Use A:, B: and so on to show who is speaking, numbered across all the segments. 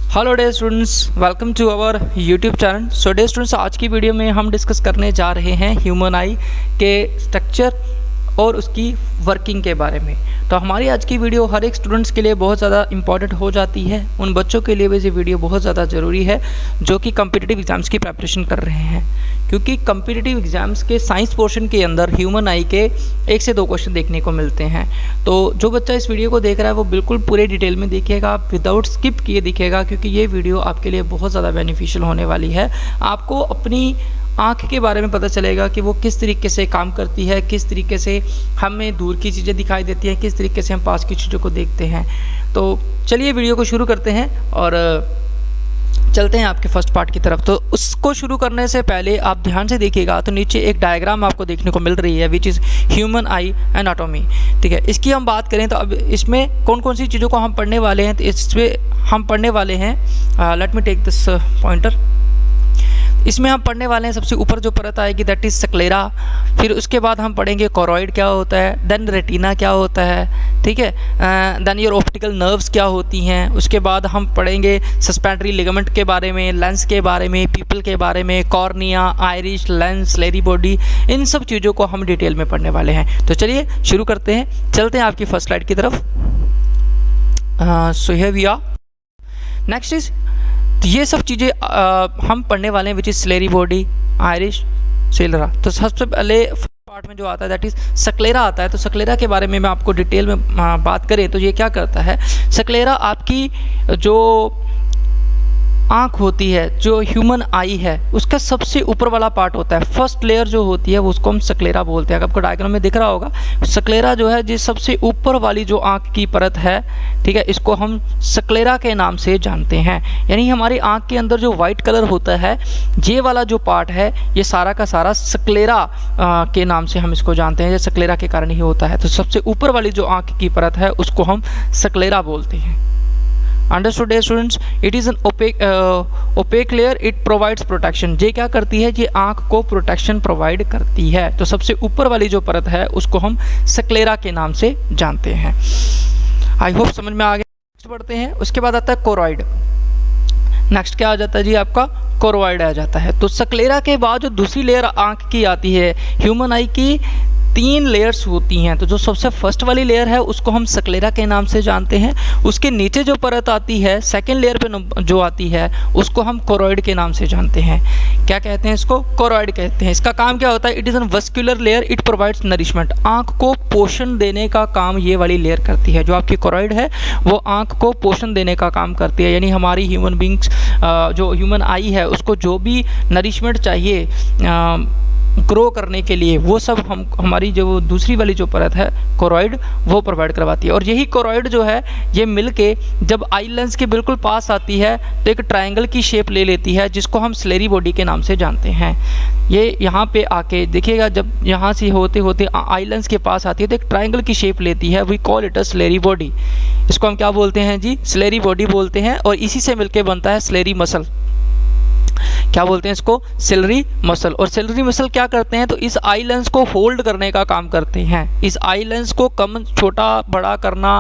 A: Hello dear students, welcome to our YouTube channel. So dear students, आज की video में हम डिस्कस करने जा रहे हैं ह्यूमन आई के स्ट्रक्चर और उसकी वर्किंग के बारे में। तो हमारी आज की वीडियो हर एक स्टूडेंट्स के लिए बहुत ज़्यादा इंपॉर्टेंट हो जाती है। उन बच्चों के लिए भी ये वीडियो बहुत ज़्यादा ज़रूरी है जो कि कम्पिटिटिव एग्ज़ाम्स की प्रिपरेशन कर रहे हैं, क्योंकि कम्पिटिटिव एग्ज़ाम्स के साइंस पोर्शन के अंदर ह्यूमन आई के 1 से 2 क्वेश्चन देखने को मिलते हैं। तो जो बच्चा इस वीडियो को देख रहा है वो बिल्कुल पूरे डिटेल में देखिएगा, आप विदाउट स्किप किए दिखेगा, क्योंकि ये वीडियो आपके लिए बहुत ज़्यादा बेनिफिशियल होने वाली है। आपको अपनी आँख के बारे में पता चलेगा कि वो किस तरीके से काम करती है, किस तरीके से हमें दूर की चीज़ें दिखाई देती हैं, किस तरीके से हम पास की चीज़ों को देखते हैं। तो चलिए वीडियो को शुरू करते हैं और चलते हैं आपके फर्स्ट पार्ट की तरफ। तो उसको शुरू करने से पहले आप ध्यान से देखिएगा, तो नीचे एक डायग्राम आपको देखने को मिल रही है which is human I anatomy. ठीक है, इसकी हम बात करें तो अब इसमें कौन कौन सी चीज़ों को हम पढ़ने वाले हैं। तो इसमें हम पढ़ने वाले हैं, let me take this pointer. इसमें हम पढ़ने वाले हैं सबसे ऊपर जो परत आएगी दैट इज़ सक्लेरा। फिर उसके बाद हम पढ़ेंगे कोरॉइड क्या होता है, देन रेटिना क्या होता है, ठीक है, देन योर ऑप्टिकल नर्व्स क्या होती हैं। उसके बाद हम पढ़ेंगे सस्पेंडरी लिगामेंट के बारे में, लेंस के बारे में, पीपल के बारे में, cornea, iris, lens, ciliary body, इन सब चीज़ों को हम डिटेल में पढ़ने वाले हैं। तो चलिए शुरू करते हैं, चलते हैं आपकी फर्स्ट स्लाइड की तरफ। So here we are. Next is, तो ये सब चीज़ें हम पढ़ने वाले हैं which is ciliary body, iris, sclera. तो सबसे पहले पार्ट में जो आता है दैट इज़ सक्लेरा आता है। तो सक्लेरा के बारे में मैं आपको डिटेल में बात करें तो ये क्या करता है। सक्लेरा आपकी जो आँख होती है, जो ह्यूमन आई है, उसका सबसे ऊपर वाला पार्ट होता है। फर्स्ट लेयर जो होती है वो उसको हम सक्लेरा बोलते हैं। आपको डायग्राम में दिख रहा होगा, सक्लेरा जो है, जिस सबसे ऊपर वाली जो आँख की परत है, ठीक है, इसको हम सक्लेरा के नाम से जानते हैं। यानी हमारी आँख के अंदर जो वाइट कलर होता है, ये वाला जो पार्ट है, ये सारा का सारा सक्लेरा के नाम से हम इसको जानते हैं। ये सक्लेरा के कारण ही होता है। तो सबसे ऊपर वाली जो आँख की परत है उसको हम सक्लेरा बोलते हैं। Understood students, it is an opaque layer, it provides protection. ये क्या करती है, ये आँख को प्रोटेक्शन प्रोवाइड करती है। तो सबसे ऊपर वाली जो परत है उसको हम सक्लेरा के नाम से जानते हैं। आई होप समझ में आ गया। नेक्स्ट बढ़ते हैं, उसके बाद आता है कोरॉइड। नेक्स्ट क्या आ जाता है जी, आपका कोरॉइड आ जाता है। तो सक्लेरा के बाद जो दूसरी लेयर आँख की आती है, ह्यूमन आई की 3 लेयर्स होती हैं। तो जो सबसे फर्स्ट वाली लेयर है उसको हम सक्लेरा के नाम से जानते हैं। उसके नीचे जो परत आती है, सेकेंड लेयर पे जो आती है, उसको हम कोरॉइड के नाम से जानते हैं। क्या कहते हैं इसको, कोरॉइड कहते हैं। इसका काम क्या होता है, it is an vascular layer, it provides nourishment. आँख को पोषण देने का काम ये वाली लेयर करती है। जो आपकी कोरॉइड है वो आँख को पोषण देने का काम करती है। यानी हमारी ह्यूमन बींग्स, जो ह्यूमन आई है, उसको जो भी नरिशमेंट चाहिए ग्रो करने के लिए, वो सब हमारी जो दूसरी वाली जो परत है कोरॉइड, वो प्रोवाइड करवाती है। और यही कोरॉइड जो है ये मिलके जब आई लेंस के बिल्कुल पास आती है तो एक ट्रायंगल की शेप ले लेती है, जिसको हम स्लेरी बॉडी के नाम से जानते हैं। ये यहाँ पे आके देखिएगा, जब यहाँ से होते होते आई लेंस के पास आती है तो एक ट्रायंगल की शेप लेती है। We call it a ciliary body. इसको हम क्या बोलते हैं जी, स्लेरी बॉडी बोलते हैं। और इसी से मिलके बनता है स्लेरी मसल। क्या बोलते हैं इसको, सिलरी मसल। और सिलरी मसल क्या करते हैं, तो इस आई लेंस को होल्ड करने का काम करते हैं। इस आई लेंस को कम छोटा बड़ा करना,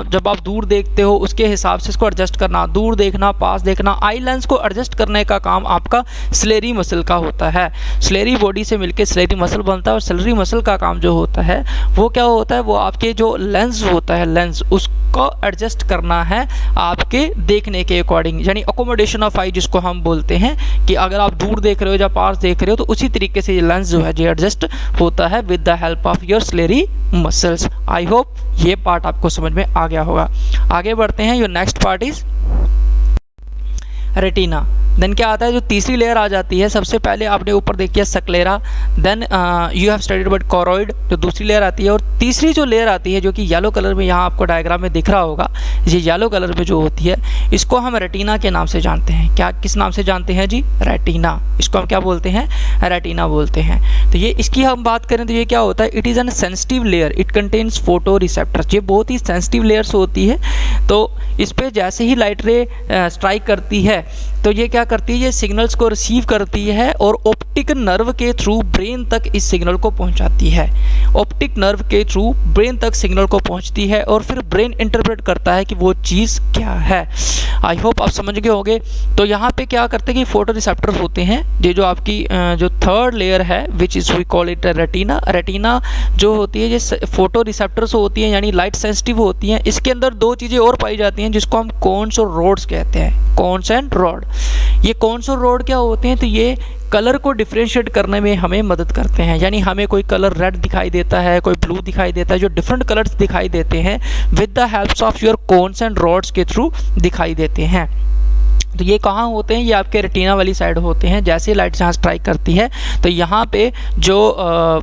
A: जब आप दूर देखते हो उसके हिसाब से इसको एडजस्ट करना, दूर देखना, पास देखना, आई लेंस को एडजस्ट करने का काम आपका स्लेरी मसल का होता है। स्लेरी बॉडी से मिलके स्लेरी मसल बनता है। और सिलरी मसल का काम जो होता है वो क्या होता है, वो आपके जो लेंस होता है, लेंस उसको एडजस्ट करना है आपके देखने के अकॉर्डिंग। यानी अकोमोडेशन ऑफ आई जिसको हम बोलते हैं, कि अगर आप दूर देख रहे हो या पास देख रहे हो तो उसी तरीके से ये लेंस जो है ये एडजस्ट होता है with the help of your ciliary muscles. I hope ये पार्ट आपको समझ में आ गया होगा। आगे बढ़ते हैं, your next part is retina. Then क्या आता है, जो तीसरी लेयर आ जाती है, सबसे पहले आपने ऊपर देखिए sclera, then you have studied about choroid, जो दूसरी लेयर आती है। और तीसरी जो लेयर आती है, जो कि येलो कलर में यहाँ आपको डायग्राम में दिख रहा होगा, ये येलो कलर में जो होती है, इसको हम रेटिना के नाम से जानते हैं। क्या, किस नाम से जानते हैं जी, रेटिना। इसको हम क्या बोलते हैं, रेटिना बोलते हैं। तो ये इसकी हम बात करें तो ये क्या होता है, it is an sensitive layer, it contains photo receptors. ये बहुत ही सेंसिटिव लेयर्स होती है। तो इस पर जैसे ही लाइट रे स्ट्राइक करती है तो ये क्या करती है, ये सिग्नल्स को रिसीव करती है और ऑप्टिक नर्व के थ्रू ब्रेन तक इस सिग्नल को पहुंचाती है। ऑप्टिक नर्व के थ्रू ब्रेन तक सिग्नल को पहुंचती है और फिर ब्रेन इंटरप्रेट करता है कि वो चीज़ क्या है। आई होप आप समझ गए होंगे। तो यहाँ पे क्या करते हैं कि फोटो रिसेप्टर होते हैं, ये जो आपकी जो थर्ड लेयर है which is we call it retina. Retina जो होती है ये फोटो रिसेप्टर्स होती हैं, यानी लाइट सेंसिटिव होती हैं। इसके अंदर दो चीज़ें और पाई जाती हैं जिसको हम कोन्स और रोड्स कहते हैं, कोन्स एंड रॉड। ये कोन्स और रॉड क्या होते हैं, तो ये कलर को डिफ्रेंशिएट करने में हमें मदद करते हैं। यानी हमें कोई कलर रेड दिखाई देता है, कोई ब्लू दिखाई देता है, जो डिफरेंट कलर्स दिखाई देते हैं with the helps of your cones and rods के थ्रू दिखाई देते हैं। तो ये कहाँ होते हैं, ये आपके रेटिना वाली साइड होते हैं। जैसे लाइट यहाँ स्ट्राइक करती है तो यहाँ पे जो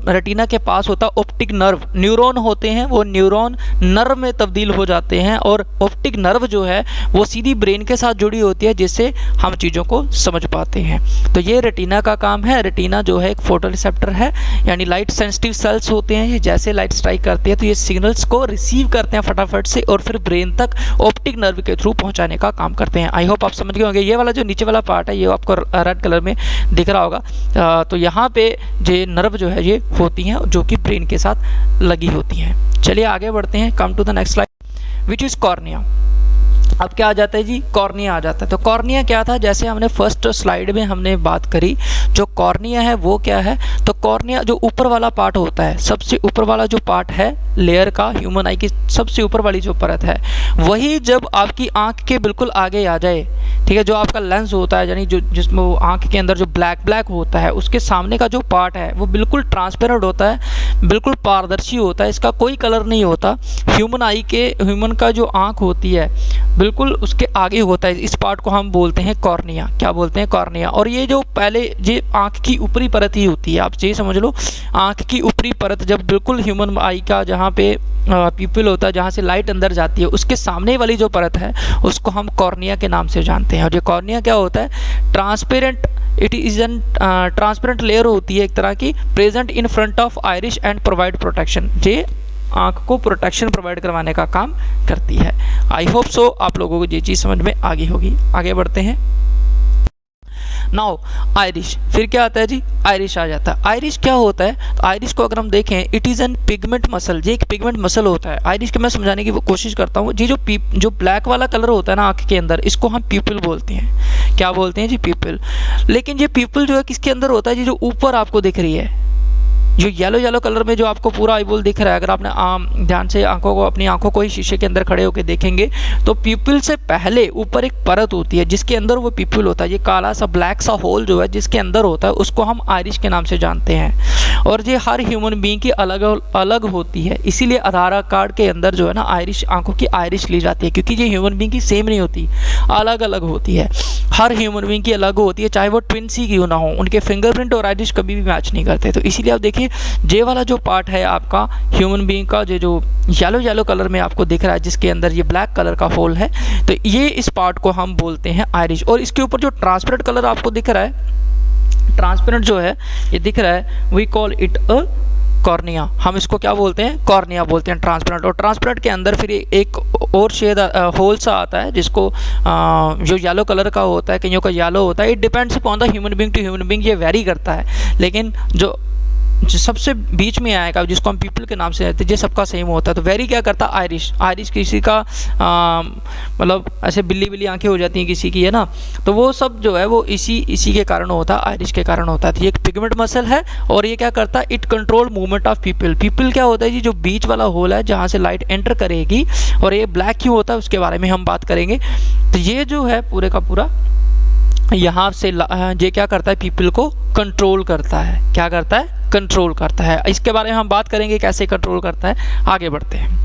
A: रेटिना के पास होता है ऑप्टिक नर्व, न्यूरॉन होते हैं, वो न्यूरॉन नर्व में तब्दील हो जाते हैं और ऑप्टिक नर्व जो है वो सीधी ब्रेन के साथ जुड़ी होती है, जिससे हम चीज़ों को समझ पाते हैं। तो ये रेटिना का काम है। रेटिना जो है एक फोटो रिसेप्टर है, यानी लाइट सेंसिटिव सेल्स होते हैं। ये जैसे लाइट स्ट्राइक करती है तो ये सिग्नल्स को रिसीव करते हैं फटाफट से और फिर ब्रेन तक ऑप्टिक नर्व के थ्रू पहुँचाने का काम करते हैं। आई होप आप समझ होंगे। ये वाला जो नीचे वाला पार्ट है ये आपको रेड कलर में दिख रहा होगा। तो यहाँ पे ये नर्व जो है ये होती हैं जो कि ब्रेन के साथ लगी होती हैं। चलिए आगे बढ़ते हैं। Come to the next slide which is cornea. अब क्या आ जाता है जी, कॉर्निया आ जाता है। तो कॉर्निया क्या था, जैसे हमने फर्स्ट स्लाइड में हमने बात करी, जो कॉर्निया है वो क्या है, तो कॉर्निया जो ऊपर वाला पार्ट होता है, सबसे ऊपर वाला जो पार्ट है लेयर का, ह्यूमन आई की सबसे ऊपर वाली जो परत है, वही जब आपकी आंख के बिल्कुल आगे आ जाए, ठीक है, जो आपका लेंस होता है, यानी जो जिसमें वो आंख के अंदर जो ब्लैक होता है, उसके सामने का जो पार्ट है वो बिल्कुल ट्रांसपेरेंट होता है, बिल्कुल पारदर्शी होता है, इसका कोई कलर नहीं होता। ह्यूमन का जो आंख होती है बिल्कुल उसके आगे होता है। इस पार्ट को हम बोलते हैं कॉर्निया। क्या बोलते हैं, कॉर्निया। और ये जो पहले ये आंख की ऊपरी परत ही होती है, आप ये समझ लो, आंख की ऊपरी परत जब बिल्कुल ह्यूमन आई का जहाँ पे पीपल होता है, जहाँ से लाइट अंदर जाती है, उसके सामने वाली जो परत है उसको हम कॉर्निया के नाम से जानते हैं। और ये कॉर्निया क्या होता है, transparent, it is an transparent layer होती है एक तरह की, present in front of Irish and provide protection. ये आँख को प्रोटेक्शन प्रोवाइड करवाने का काम करती है। आई होप सो आप लोगों को ये चीज़ समझ में आ गई होगी। आगे बढ़ते हैं। नाउ आइरिश, फिर क्या आता है जी, आइरिश आ जाता है। आइरिश क्या होता है, तो आइरिश को अगर हम देखें, it is an pigment muscle. ये एक पिगमेंट मसल होता है। आइरिश के मैं समझाने की कोशिश करता हूँ। ये जो ब्लैक वाला कलर होता है ना आँख के अंदर, इसको हम पीपल बोलते हैं। क्या बोलते हैं जी, पीपल। लेकिन ये पीपल जो है किसके अंदर होता है, ये जो ऊपर आपको दिख रही है, जो येलो कलर में जो आपको पूरा आईबॉल दिख रहा है, अगर आपने ध्यान से अपनी आंखों को ही शीशे के अंदर खड़े होकर देखेंगे तो पीपल से पहले ऊपर एक परत होती है जिसके अंदर वो पीपल होता है। ये काला सा ब्लैक सा होल जो है जिसके अंदर होता है उसको हम आइरिश के नाम से जानते हैं। और ये हर ह्यूमन बीइंग की अलग अलग होती है, इसीलिए आधार कार्ड के अंदर जो है ना आइरिश, आंखों की आइरिश ली जाती है, क्योंकि ये ह्यूमन बीइंग की सेम नहीं होती, अलग अलग होती है। हर ह्यूमन बीइंग की अलग होती है, चाहे वो ट्विन्स ही क्यों ना हो, उनके फिंगरप्रिंट और आइरिश कभी भी मैच नहीं करते। तो इसीलिए आप देखिए ये वाला जो पार्ट है आपका ह्यूमन बीइंग का, जो येलो कलर में आपको दिख रहा है जिसके अंदर ये ब्लैक कलर का होल है, तो ये इस पार्ट को हम बोलते हैं आइरिश। और इसके ऊपर जो ट्रांसपेरेंट कलर आपको दिख रहा है, ट्रांसपेरेंट जो है ये दिख रहा है, we call it a cornea. हम इसको क्या बोलते हैं, कॉर्निया बोलते हैं, ट्रांसपेरेंट। और ट्रांसपेरेंट के अंदर फिर एक और शेड होल सा आता है जिसको जो येलो कलर का होता है, कईयों का येलो होता है। It depends upon the human being to human being, ये वेरी करता है। लेकिन जो सबसे बीच में आएगा जिसको हम पीपल के नाम से कहते हैं, ये सबका सेम होता है। तो वेरी क्या करता है, आइरिश। आइरिश किसी का मतलब ऐसे बिल्ली आंखें हो जाती हैं किसी की, है ना, तो वो सब जो है वो इसी के कारण होता है, आइरिश के कारण होता है। तो ये एक पिगमेंट मसल है और ये क्या करता है, it control movement of people. People क्या होता है जी, जो बीच वाला होल है जहाँ से लाइट एंटर करेगी, और ये ब्लैक क्यों होता है उसके बारे में हम बात करेंगे। तो ये जो है पूरे का पूरा यहाँ से ये क्या करता है, पीपल को कंट्रोल करता है। क्या करता है, कंट्रोल करता है। इसके बारे में हम बात करेंगे कैसे कंट्रोल करता है। आगे बढ़ते हैं।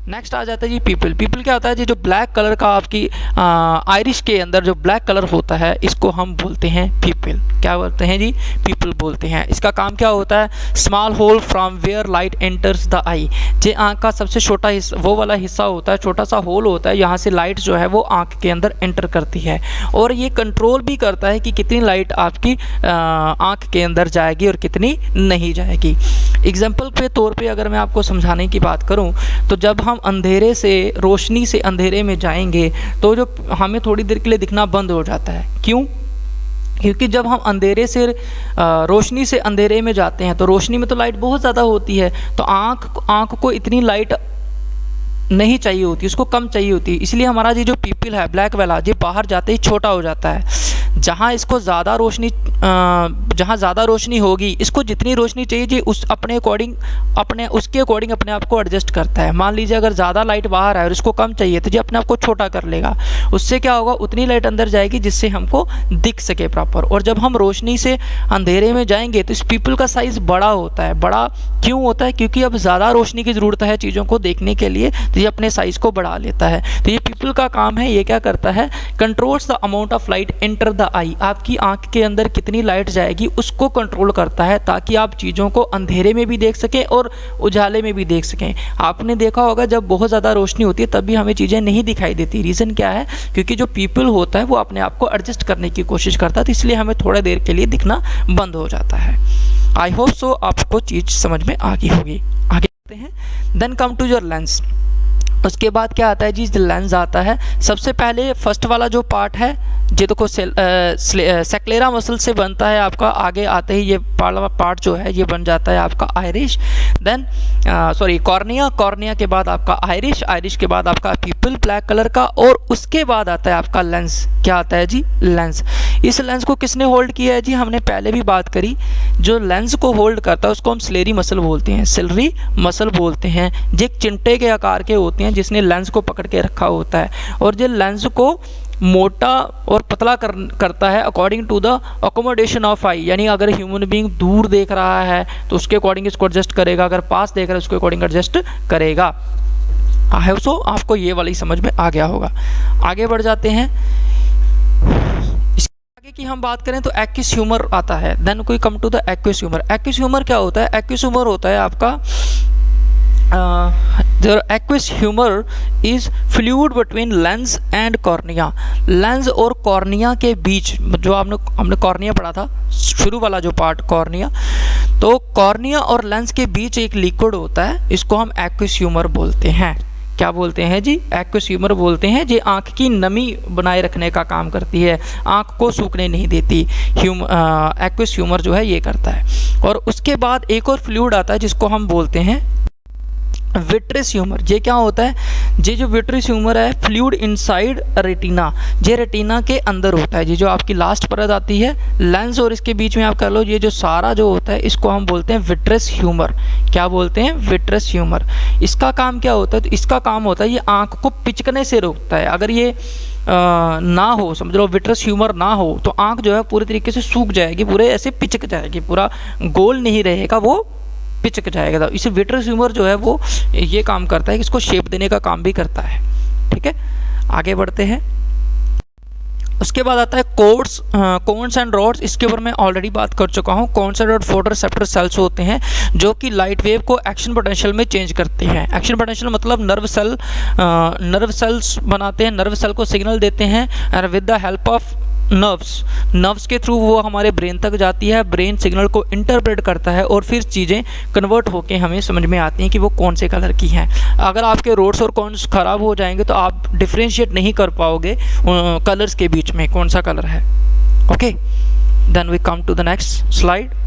A: नेक्स्ट आ जाता है जी पीपल। पीपल क्या होता है जी, जो ब्लैक कलर का आपकी आइरिश के अंदर जो ब्लैक कलर होता है इसको हम बोलते हैं पीपल। क्या बोलते हैं जी, पीपल बोलते हैं। इसका काम क्या होता है, small hole from where light enters the eye. ये आँख का सबसे छोटा हिस्सा, वो वाला हिस्सा होता है, छोटा सा होल होता है, यहाँ से लाइट जो है वो आँख के अंदर एंटर करती है। और ये कंट्रोल भी करता है कि कितनी लाइट आपकी आँख के अंदर जाएगी और कितनी नहीं जाएगी। एग्जाम्पल के तौर पे अगर मैं आपको समझाने की बात करूँ तो जब हम अंधेरे से रोशनी से अंधेरे में जाएंगे तो जो हमें थोड़ी देर के लिए दिखना बंद हो जाता है। क्यों, क्योंकि जब हम अंधेरे से रोशनी से अंधेरे में जाते हैं तो रोशनी में तो लाइट बहुत ज़्यादा होती है, तो आँख को इतनी लाइट नहीं चाहिए होती, उसको कम चाहिए होती है। इसलिए हमारा ये जो पीपल है ब्लैक वाला, ये बाहर जाते ही छोटा हो जाता है। जहाँ इसको ज़्यादा रोशनी जहाँ ज़्यादा रोशनी होगी, इसको जितनी रोशनी चाहिए जी उस अपने अकॉर्डिंग उसके अकॉर्डिंग अपने आप को एडजस्ट करता है। मान लीजिए अगर ज़्यादा लाइट बाहर है और इसको कम चाहिए तो जी अपने आप को छोटा कर लेगा। उससे क्या होगा, उतनी लाइट अंदर जाएगी जिससे हमको दिख सके प्रॉपर। और जब हम रोशनी से अंधेरे में जाएंगे तो इस पीपल का साइज़ बड़ा होता है। बड़ा क्यों होता है? क्योंकि अब ज़्यादा रोशनी की ज़रूरत है चीज़ों को देखने के लिए, तो ये अपने साइज़ को बढ़ा लेता है। तो ये पीपल का काम है, ये क्या करता है, controls the amount of light enter the eye. आपकी आंख के अंदर कितनी लाइट जाएगी उसको कंट्रोल करता है, ताकि आप चीज़ों को अंधेरे में भी देख सकें और उजाले में भी देख सकें। आपने देखा होगा जब बहुत ज़्यादा रोशनी होती है तब भी हमें चीज़ें नहीं दिखाई देती। रीज़न क्या है? क्योंकि जो पीपल होता है वो अपने आप को एडजस्ट करने की कोशिश करता है, तो इसलिए हमें थोड़ा देर के लिए दिखना बंद हो जाता है। आई होप सो आपको चीज़ समझ में आ गई होगी। आगे बढ़ते हैं। Then come to your lens. उसके बाद क्या आता है जी, लेंस आता है। सबसे पहले फर्स्ट वाला जो पार्ट है ये देखो सेक्लेरा मसल से बनता है आपका। आगे आते ही ये पार्ट जो है ये बन जाता है आपका आयरिश, देन कॉर्निया के बाद आपका आयरिश के बाद आपका पीपल ब्लैक कलर का, और उसके बाद आता है आपका लेंस। क्या आता है जी? लेंस। इस लेंस को किसने होल्ड किया है जी? हमने पहले भी बात करी, जो लेंस को होल्ड करता है उसको हम सिलेरी मसल बोलते हैं, सिलरी मसल बोलते हैं। ये एक चिमटे के आकार के होते हैं जिसने लेंस को पकड़ के रखा होता है, और ये लेंस को मोटा और पतला करता है according to the accommodation of eye. यानी अगर ह्यूमन बीइंग दूर देख रहा है तो उसके अकॉर्डिंग इसको एडजस्ट करेगा, अगर पास देख रहा है उसके अकॉर्डिंग एडजस्ट करेगा। आई होप सो आपको ये वाली समझ में आ गया होगा। आगे बढ़ जाते हैं। आगे की हम बात करें तो एक्विस ह्यूमर आता है। Then we come to the aqueous humour. Aqueous humour क्या होता है? एक्विस ह्यूमर होता है आपका the aqueous humor is fluid between lens and cornea। Lens और कॉर्निया के बीच, जो हमने कॉर्निया पढ़ा था, शुरू वाला जो पार्ट कॉर्निया, तो कॉर्निया और लेंस के बीच एक लिक्विड होता है, इसको हम एक्विस ह्यूमर बोलते हैं। क्या बोलते हैं जी? एक्विस ह्यूमर बोलते हैं। ये आँख की नमी बनाए रखने का काम करती है, आँख को सूखने नहीं देती। एक्विस ह्यूमर जो है ये करता है। और उसके बाद एक और फ्लूइड आता है जिसको हम बोलते हैं विट्रियस ह्यूमर। ये क्या होता है? ये जो विट्रियस ह्यूमर है, फ्लूइड इनसाइड रेटिना, ये रेटिना के अंदर होता है। ये जो आपकी लास्ट परत आती है लेंस और इसके बीच में आप कर लो, ये जो सारा जो होता है इसको हम बोलते हैं विट्रियस ह्यूमर। क्या बोलते हैं? Vitreous humour. इसका काम क्या होता है? तो इसका काम होता है ये आँख को पिचकने से रोकता है। अगर ये ना हो, समझ लो विट्रियस ह्यूमर ना हो तो आँख जो है पूरी तरीके से सूख जाएगी, पूरे ऐसे पिचक जाएगी, पूरा गोल नहीं रहेगा, वो पिचक जाएगा। तो इसे विट्रियस ह्यूमर जो है वो ये काम करता है कि इसको शेप देने का काम भी करता है। ठीक है, आगे बढ़ते हैं। उसके बाद आता है कोन्स एंड रॉड्स। इसके ऊपर मैं ऑलरेडी बात कर चुका हूँ। Cones and rod photoreceptor cells होते हैं जो कि लाइट वेव को एक्शन पोटेंशियल में चेंज करते हैं। एक्शन पोटेंशियल मतलब नर्व सेल्स बनाते हैं, नर्व सेल को सिग्नल देते हैं, और with the help of nerves के थ्रू वो हमारे ब्रेन तक जाती है। ब्रेन सिग्नल को इंटरप्रेट करता है और फिर चीज़ें कन्वर्ट होके हमें समझ में आती हैं कि वो कौन से कलर की हैं। अगर आपके रोड्स और कॉन्स ख़राब हो जाएंगे तो आप डिफ्रेंशिएट नहीं कर पाओगे कलर्स के बीच में कौन सा कलर है। Okay, then we come to the next slide.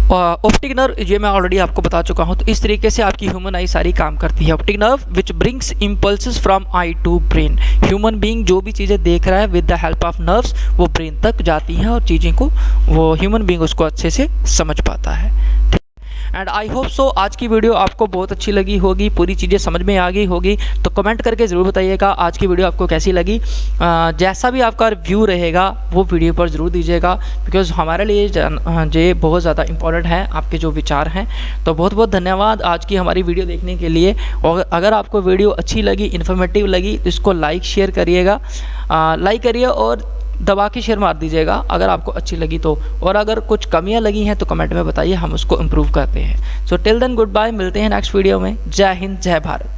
A: Optic nerve, ये मैं ऑलरेडी आपको बता चुका हूँ। तो इस तरीके से आपकी ह्यूमन आई सारी काम करती है। Optic nerve which brings impulses from eye to brain. Human being जो भी चीज़ें देख रहा है with the help of nerves वो ब्रेन तक जाती हैं और चीज़ें को वो ह्यूमन बीइंग उसको अच्छे से समझ पाता है। एंड आई होप सो आज की वीडियो आपको बहुत अच्छी लगी होगी, पूरी चीज़ें समझ में आ गई होगी। तो कमेंट करके ज़रूर बताइएगा आज की वीडियो आपको कैसी लगी। जैसा भी आपका रिव्यू रहेगा वो वीडियो पर ज़रूर दीजिएगा, बिकॉज़ हमारे लिए ये बहुत ज़्यादा इंपॉर्टेंट है आपके जो विचार हैं। तो बहुत बहुत धन्यवाद आज की हमारी वीडियो देखने के लिए। और अगर आपको वीडियो अच्छी लगी, इन्फॉर्मेटिव लगी तो इसको लाइक शेयर करिएगा, लाइक करिए और दबा के शेयर मार दीजिएगा अगर आपको अच्छी लगी तो। और अगर कुछ कमियां लगी हैं तो कमेंट में बताइए, हम उसको इम्प्रूव करते हैं। So till then good bye, मिलते हैं नेक्स्ट वीडियो में। जय हिंद, जय भारत।